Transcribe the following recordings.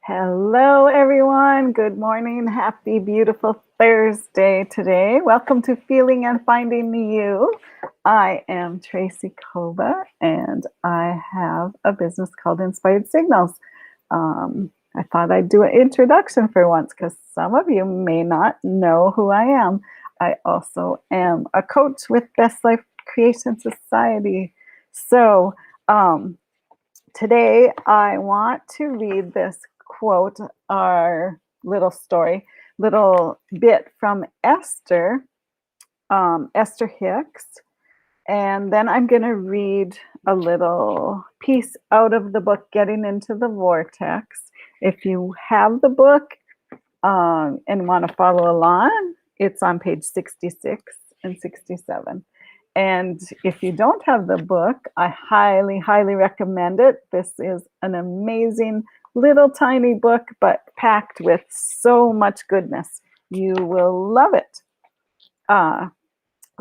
Hello, everyone. Good morning. Happy, beautiful Thursday today. Welcome to Feeling and Finding You. I am Tracy Kouba, and I have a business called Inspired Signals. I thought I'd do an introduction for once because some of you may not know who I am. I also am a coach with Best Life Creation Society. So, today, I want to read this quote, our little story, little bit from Esther, Esther Hicks. And then I'm going to read a little piece out of the book, Getting into the Vortex. If you have the book and want to follow along, it's on page 66 and 67. And if you don't have the book, I highly, highly recommend it. This is an amazing little tiny book, but packed with so much goodness. You will love it.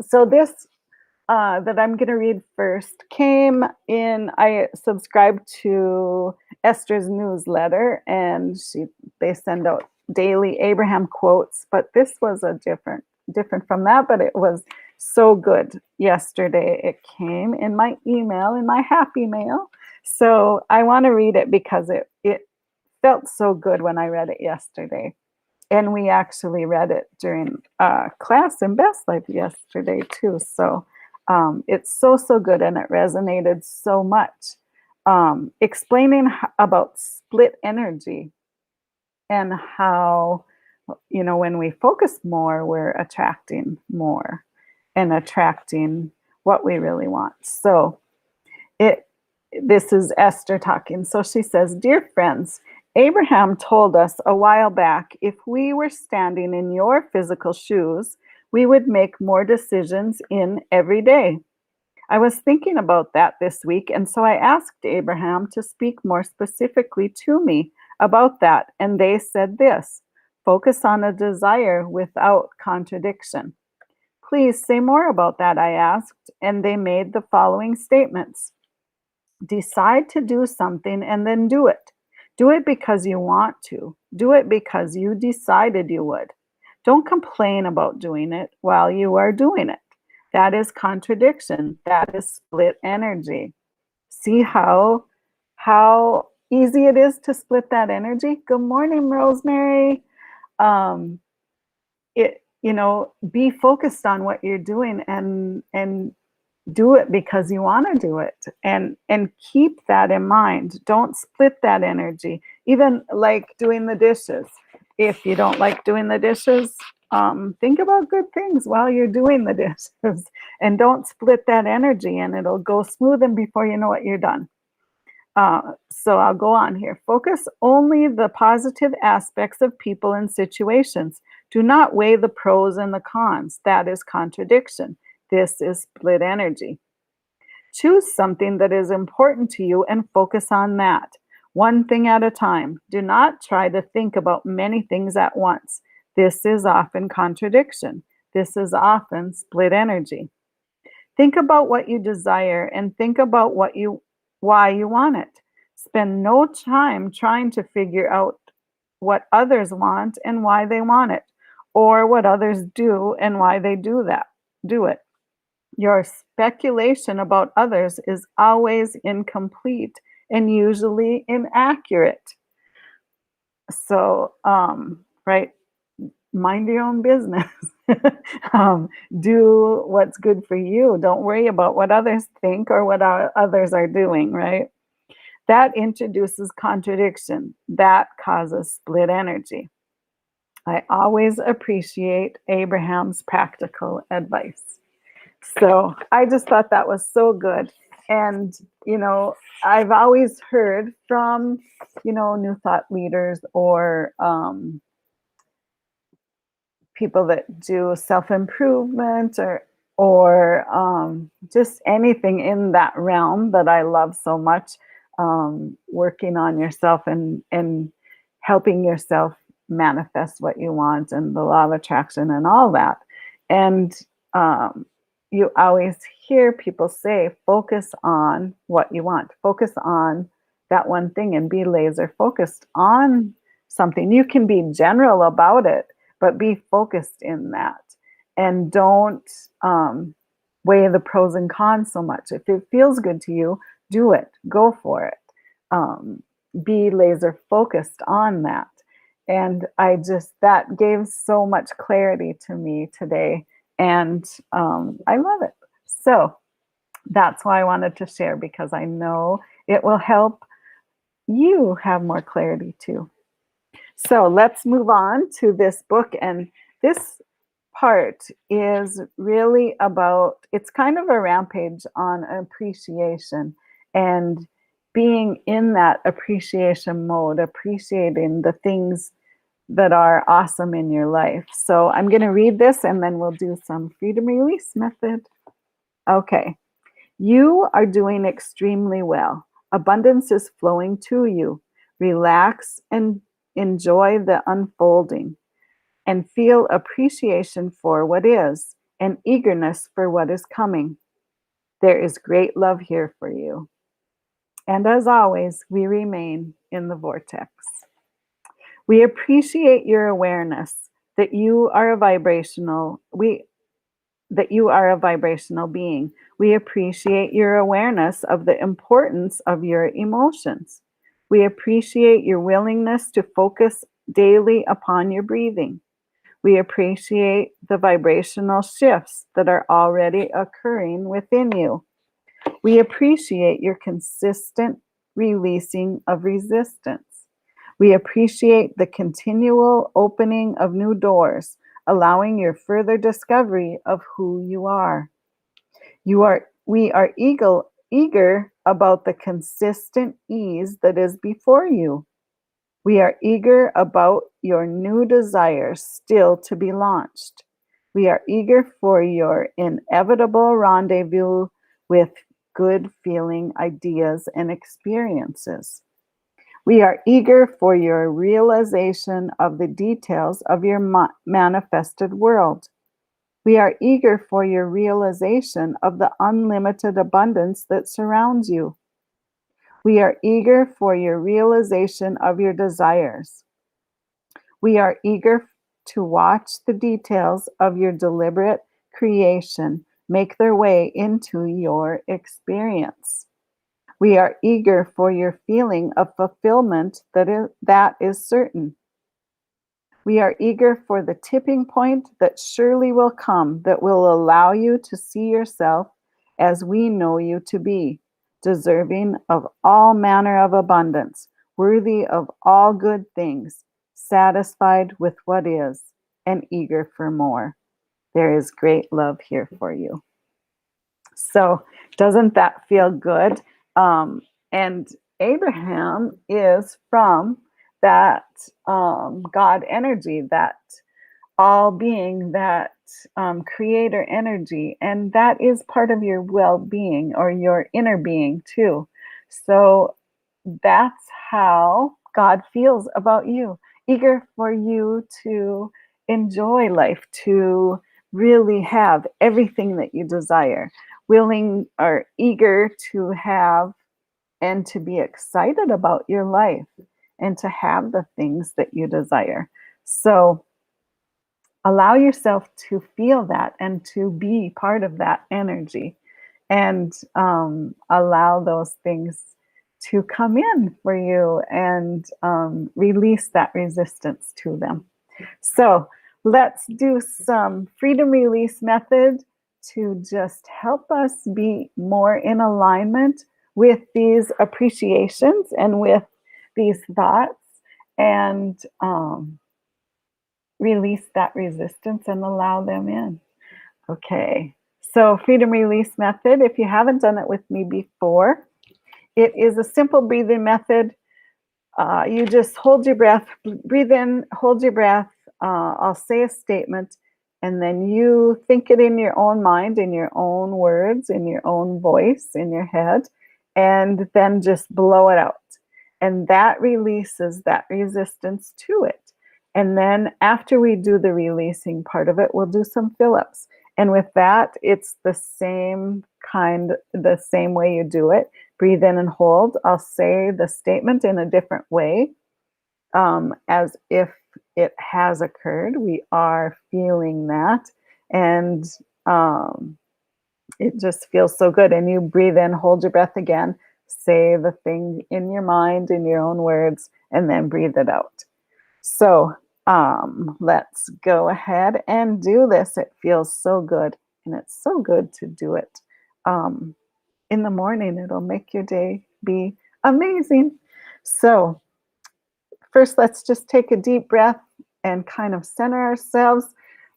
So this that I'm going to read first came in. I subscribed to Esther's newsletter, and they send out daily Abraham quotes. But this was a different from that. But it was so good. Yesterday it came in my email, in my happy mail. So I want to read it because it felt so good when I read it yesterday. And we actually read it during class in Best Life yesterday too. So it's so good, and it resonated so much. Explaining about split energy and how, when we focus more, we're attracting more and attracting what we really want. So this is Esther talking. So she says, "Dear friends, Abraham told us a while back, if we were standing in your physical shoes, we would make more decisions in every day. I was thinking about that this week, and so I asked Abraham to speak more specifically to me about that, and they said this: focus on a desire without contradiction. Please say more about that, I asked, and they made the following statements. Decide to do something and then do it. Do it because you want to. Do it because you decided you would. Don't complain about doing it while you are doing it. That is contradiction. That is split energy. See how easy it is to split that energy? Good morning, Rosemary. Um, be focused on what you're doing and do it because you want to do it, and keep that in mind. Don't split that energy. Even like doing the dishes. If you don't like doing the dishes, think about good things while you're doing the dishes, and don't split that energy, and it'll go smooth, and before you know it, you're done. So I'll go on here. Focus only the positive aspects of people and situations. Do not weigh the pros and the cons. That is contradiction. This is split energy. Choose something that is important to you and focus on that. One thing at a time. Do not try to think about many things at once. This is often contradiction. This is often split energy. Think about what you desire and think about why you want it. Spend no time trying to figure out what others want and why they want it, or what others do and why they do it. Your speculation about others is always incomplete and usually inaccurate. So, right, mind your own business. Do what's good for you. Don't worry about what others think or what others are doing, right? That introduces contradiction. That causes split energy. I always appreciate Abraham's practical advice. So I just thought that was so good. And, I've always heard from, new thought leaders or people that do self-improvement or just anything in that realm that I love so much, working on yourself and helping yourself manifest what you want and the law of attraction and all that. And you always hear people say, focus on what you want. Focus on that one thing and be laser focused on something. You can be general about it, but be focused in that. And don't weigh the pros and cons so much. If it feels good to you, do it. Go for it. Be laser focused on that. And that gave so much clarity to me today. And I love it. So that's why I wanted to share, because I know it will help you have more clarity too. So let's move on to this book. And this part is really about, it's kind of a rampage on appreciation and being in that appreciation mode, appreciating the things that are awesome in your life. So I'm going to read this and then we'll do some freedom release method. Okay. You are doing extremely well. Abundance is flowing to you. Relax and enjoy the unfolding, and feel appreciation for what is and eagerness for what is coming. There is great love here for you. And as always, we remain in the vortex. We appreciate your awareness that you are a vibrational being. We appreciate your awareness of the importance of your emotions. We appreciate your willingness to focus daily upon your breathing. We appreciate the vibrational shifts that are already occurring within you. We appreciate your consistent releasing of resistance. We appreciate the continual opening of new doors, allowing your further discovery of who you are. We are eager about the consistent ease that is before you. We are eager about your new desires still to be launched. We are eager for your inevitable rendezvous with good feeling ideas and experiences. We are eager for your realization of the details of your manifested world. We are eager for your realization of the unlimited abundance that surrounds you. We are eager for your realization of your desires. We are eager to watch the details of your deliberate creation make their way into your experience. We are eager for your feeling of fulfillment that is certain. We are eager for the tipping point that surely will come, that will allow you to see yourself as we know you to be, deserving of all manner of abundance, worthy of all good things, satisfied with what is, and eager for more. There is great love here for you. So, doesn't that feel good? And Abraham is from that God energy, that all being, that creator energy. And that is part of your well-being or your inner being too. So that's how God feels about you, eager for you to enjoy life, to really have everything that you desire, willing or eager to have and to be excited about your life and to have the things that you desire. So allow yourself to feel that and to be part of that energy, and allow those things to come in for you, and release that resistance to them. So let's do some freedom release method to just help us be more in alignment with these appreciations and with these thoughts, and release that resistance and allow them in. Okay, so freedom release method, if you haven't done it with me before, it is a simple breathing method. You just hold your breath, breathe in, hold your breath. I'll say a statement, and then you think it in your own mind, in your own words, in your own voice, in your head, and then just blow it out. And that releases that resistance to it. And then after we do the releasing part of it, we'll do some fill-ups. And with that, it's the same way you do it. breathe in and hold. I'll say the statement in a different way, as if it has occurred. We are feeling that. And um, it just feels so good. And you breathe in, hold your breath again, say the thing in your mind, in your own words, and then breathe it out. So let's go ahead and do this. It feels so good. And it's so good to do it um, in the morning. It'll make your day be amazing. So, first, let's just take a deep breath and kind of center ourselves.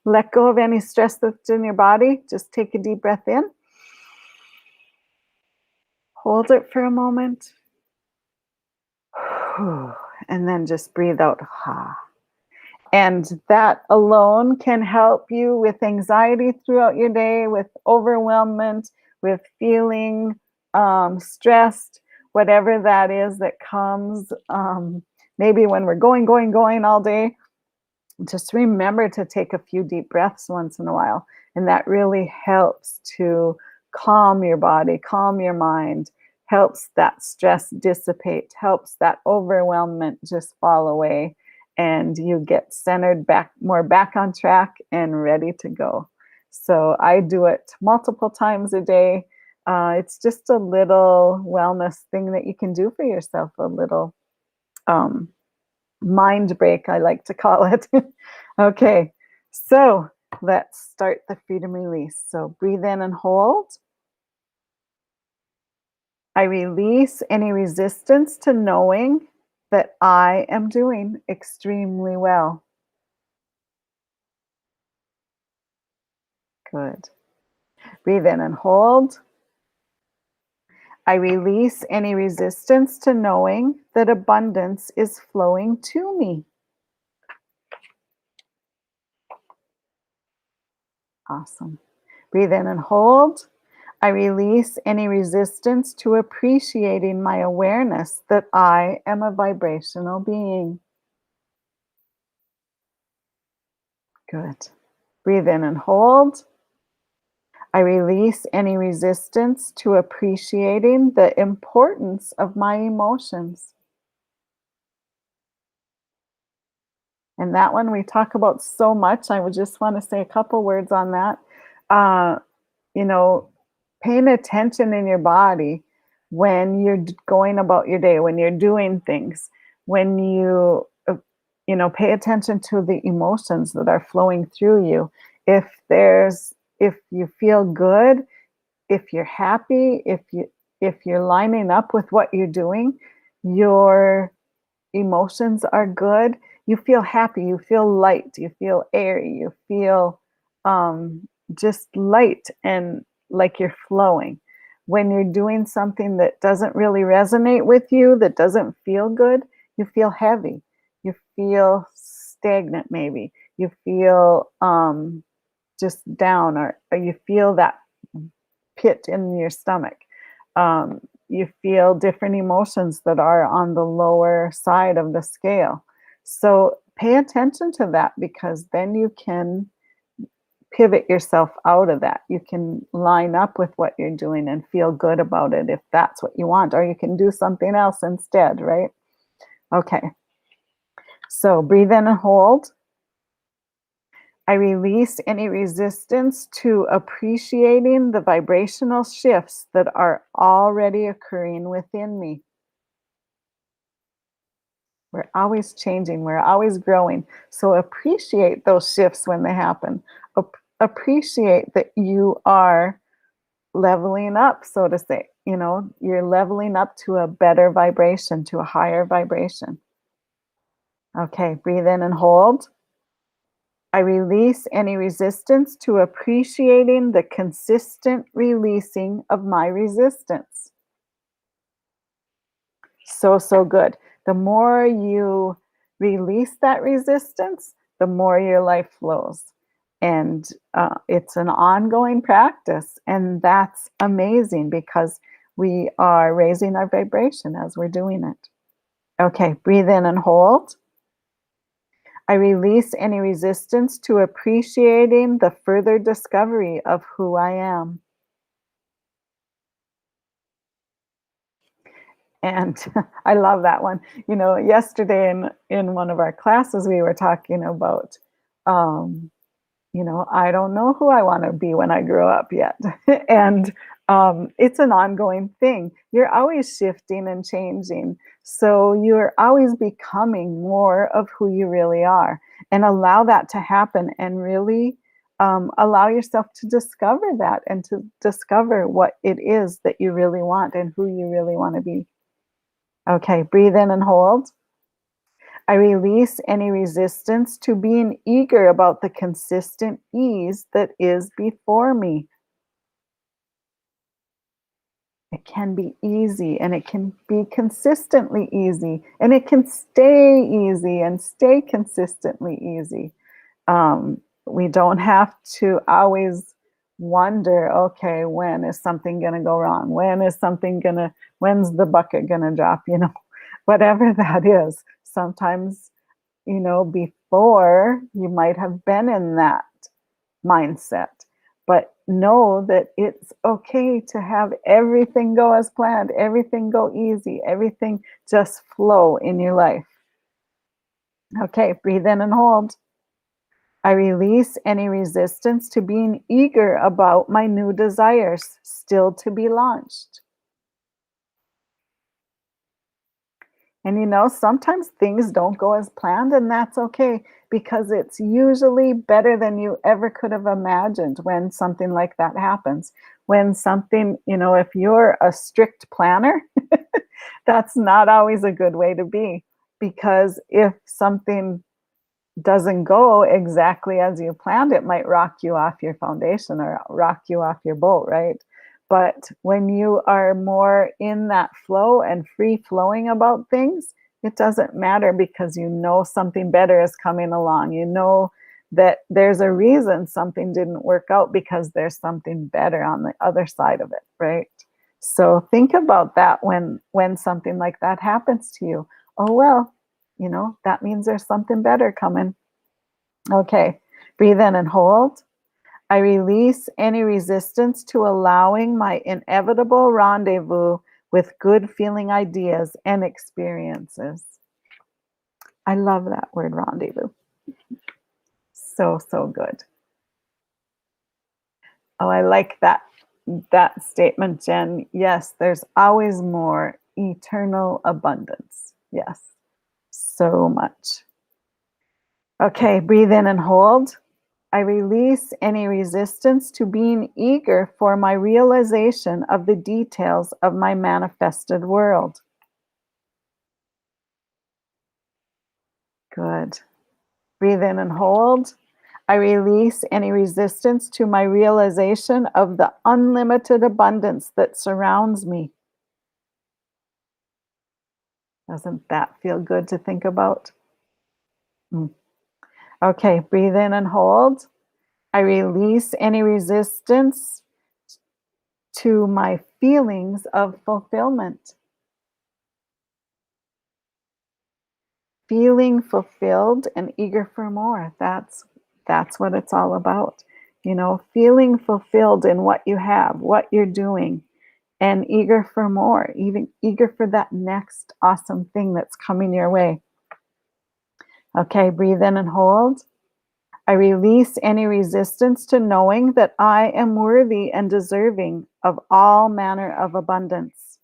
Let go of any stress that's in your body. Just take a deep breath in. Hold it for a moment. And then just breathe out. And that alone can help you with anxiety throughout your day, with overwhelmment, with feeling stressed, whatever that is that comes. Maybe when we're going all day, just remember to take a few deep breaths once in a while. And that really helps to calm your body, calm your mind, helps that stress dissipate, helps that overwhelmment just fall away. And you get centered back on track and ready to go. So I do it multiple times a day. It's just a little wellness thing that you can do for yourself, a little um, mind break, I like to call it. Okay, so let's start the freedom release. So breathe in and hold. I release any resistance to knowing that I am doing extremely well. Good. Breathe in and hold. I release any resistance to knowing that abundance is flowing to me. Awesome. Breathe in and hold. I release any resistance to appreciating my awareness that I am a vibrational being. Good. Breathe in and hold. I release any resistance to appreciating the importance of my emotions. And that one we talk about so much. I would just want to say a couple words on that. Uh, you know, paying attention in your body when you're going about your day, when you're doing things, when pay attention to the emotions that are flowing through you. If you feel good, if you're happy, if you're lining up with what you're doing, your emotions are good, you feel happy, you feel light, you feel airy, you feel just light and like you're flowing. When you're doing something that doesn't really resonate with you, that doesn't feel good, you feel heavy, you feel stagnant, maybe you feel just down, or you feel that pit in your stomach. You feel different emotions that are on the lower side of the scale. So pay attention to that, because then you can pivot yourself out of that. You can line up with what you're doing and feel good about it if that's what you want, or you can do something else instead, right? Okay. So breathe in and hold. I release any resistance to appreciating the vibrational shifts that are already occurring within me. We're always changing, we're always growing. So appreciate those shifts when they happen. Appreciate that you are leveling up, so to say. You're leveling up to a better vibration, to a higher vibration. Okay, breathe in and hold. I release any resistance to appreciating the consistent releasing of my resistance. So good. The more you release that resistance, the more your life flows. And it's an ongoing practice. And that's amazing, because we are raising our vibration as we're doing it. Okay, breathe in and hold. I release any resistance to appreciating the further discovery of who I am. And I love that one. Yesterday in one of our classes, we were talking about, um, I don't know who I want to be when I grow up yet. And it's an ongoing thing. You're always shifting and changing. So you're always becoming more of who you really are. And allow that to happen and really allow yourself to discover that and to discover what it is that you really want and who you really want to be. Okay, breathe in and hold. I release any resistance to being eager about the consistent ease that is before me. It can be easy and it can be consistently easy and it can stay easy and stay consistently easy. We don't have to always wonder, okay, when is something going to go wrong? When's the bucket going to drop? Whatever that is. Sometimes, before you might have been in that mindset. But know that it's okay to have everything go as planned, everything go easy, everything just flow in your life. Okay, breathe in and hold. I release any resistance to being eager about my new desires still to be launched. And sometimes things don't go as planned, and that's okay because it's usually better than you ever could have imagined when something like that happens. When something, if you're a strict planner, that's not always a good way to be because if something doesn't go exactly as you planned, it might rock you off your foundation or rock you off your boat, right? But when you are more in that flow and free flowing about things, it doesn't matter because something better is coming along. You know that there's a reason something didn't work out because there's something better on the other side of it, right? So think about that when something like that happens to you. Oh well, that means there's something better coming. Okay, breathe in and hold. I release any resistance to allowing my inevitable rendezvous with good feeling ideas and experiences. I love that word rendezvous. So, so good. Oh, I like that statement, Jen. Yes, there's always more eternal abundance. Yes, so much. Okay, breathe in and hold. I release any resistance to being eager for my realization of the details of my manifested world. Good. Breathe in and hold. I release any resistance to my realization of the unlimited abundance that surrounds me. Doesn't that feel good to think about? Okay, breathe in and hold. I release any resistance to my feelings of fulfillment. Feeling fulfilled and eager for more. That's what it's all about. Feeling fulfilled in what you have, what you're doing, and eager for more, even eager for that next awesome thing that's coming your way. Okay, breathe in and hold. I release any resistance to knowing that I am worthy and deserving of all manner of abundance.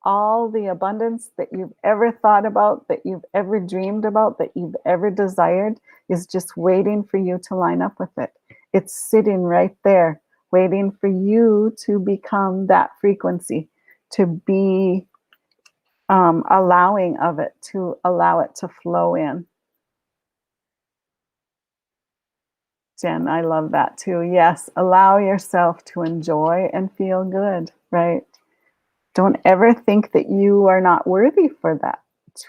All the abundance that you've ever thought about, that you've ever dreamed about, that you've ever desired is just waiting for you to line up with it. It's sitting right there, waiting for you to become that frequency, to be allowing of it, to allow it to flow in. Jen, I love that too. Yes, allow yourself to enjoy and feel good, right? Don't ever think that you are not worthy for that,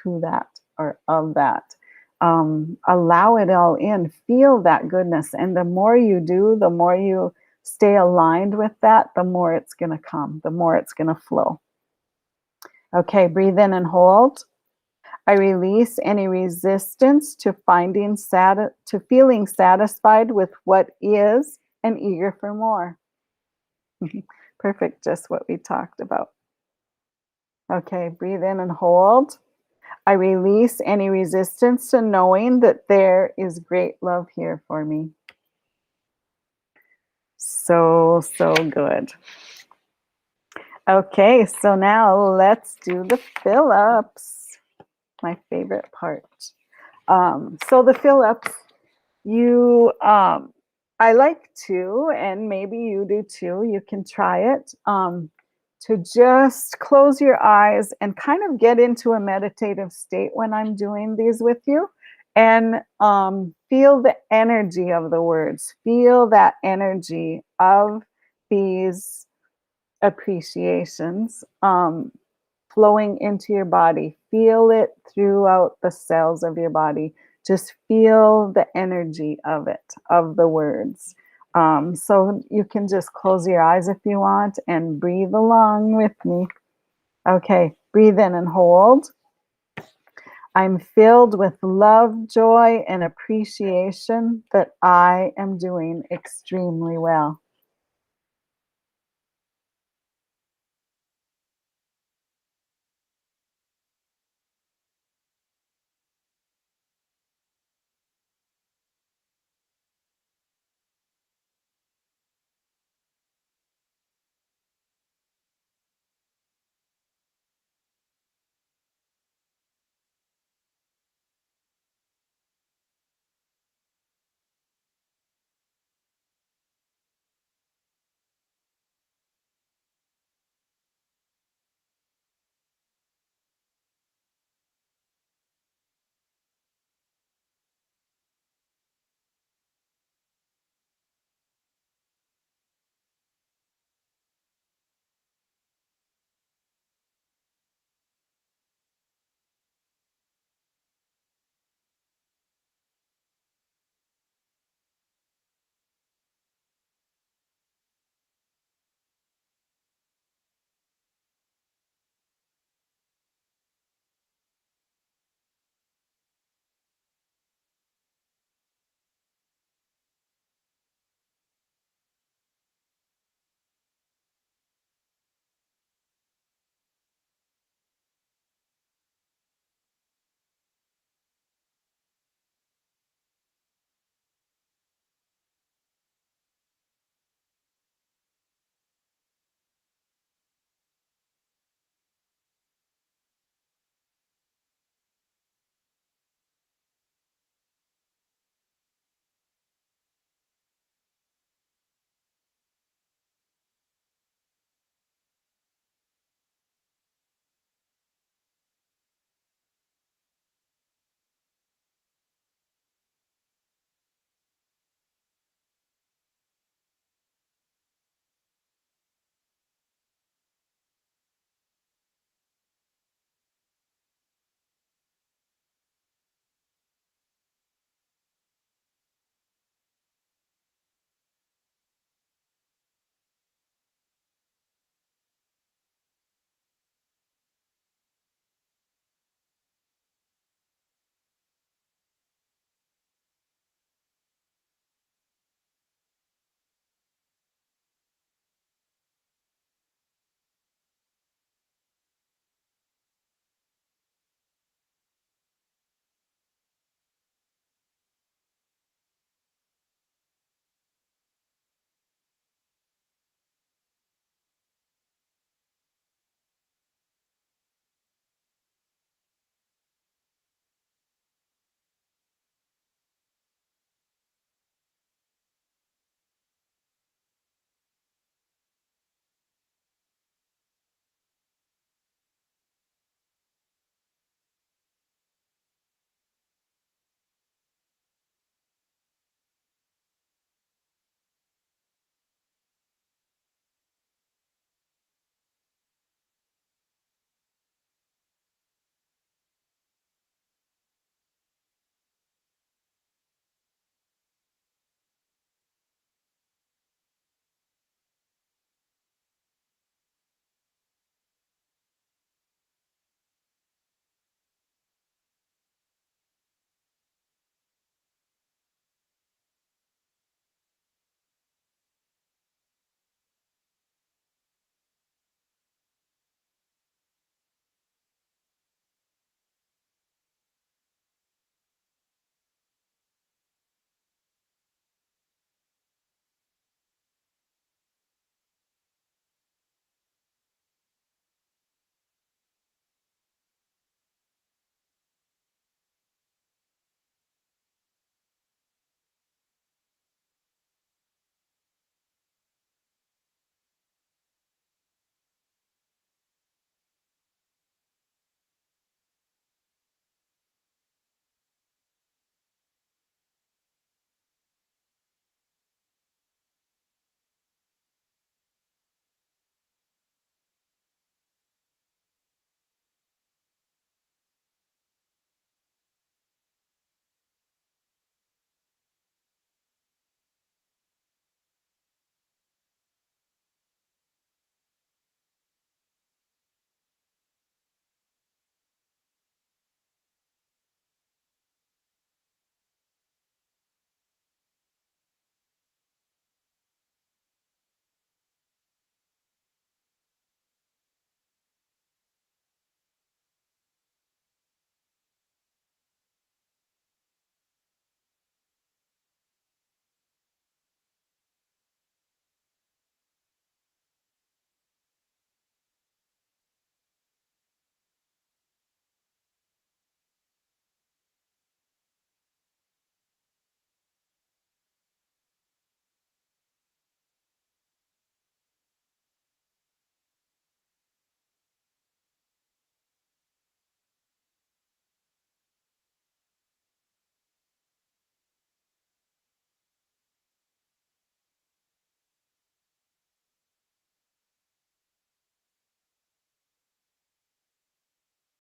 to that, or of that. Allow it all in. Feel that goodness. And the more you do, the more you stay aligned with that, the more it's going to come, the more it's going to flow. Okay, breathe in and hold. I release any resistance to feeling satisfied with what is and eager for more. Perfect, just what we talked about. Okay, breathe in and hold. I release any resistance to knowing that there is great love here for me. So, so good. Okay, so now let's do the fill ups. My favorite part. So the fill ups, you I like to, and maybe you do too, you can try it, to just close your eyes and kind of get into a meditative state when I'm doing these with you, and feel the energy of the words, feel that energy of these appreciations, flowing into your body. Feel it throughout the cells of your body. Just feel the energy of it, of the words. So you can just close your eyes if you want and breathe along with me. Okay, breathe in and hold. I'm filled with love, joy, and appreciation that I am doing extremely well.